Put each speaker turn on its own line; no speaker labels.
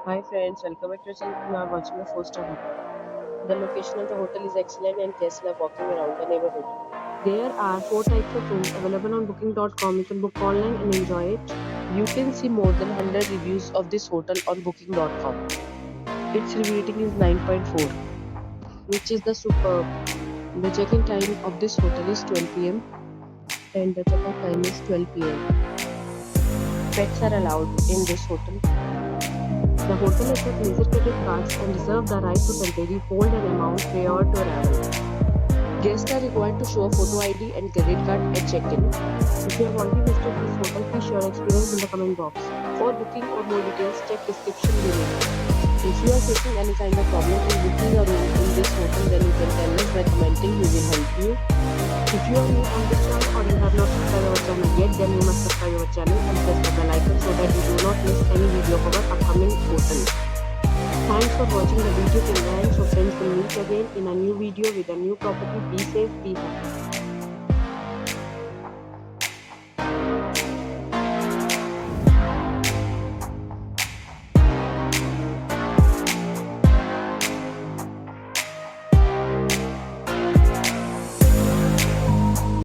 Hi friends, welcome back to the channel. You are watching a 4-star hotel. The location of the hotel is excellent and guests love walking around the neighborhood. There are 4 types of rooms available on booking.com. You can book online and enjoy it. You can see more than 100 reviews of this hotel on booking.com. Its review rating is 9.4, which is the superb. The check-in time of this hotel is 12 p.m. and the check-out time is 12 p.m. Pets are allowed in this hotel. The hotel accepts major credit cards and reserves the right to temporarily hold an amount prior to arrival. Guests are required to show a photo ID and credit card at check-in. If you have already visited this hotel, please share your experience in the comment box. For booking or more details, check description below. If you are facing any kind of problem in booking a room in this hotel, then you can tell us by commenting. We will help you. If you are new on this channel or you have not subscribed our channel yet, then you must subscribe our channel and press the bell icon so that you do not miss any video of our upcoming hotel. Thanks for watching the video till the end. So friends, will meet again in a new video with a new property. Be safe, be happy.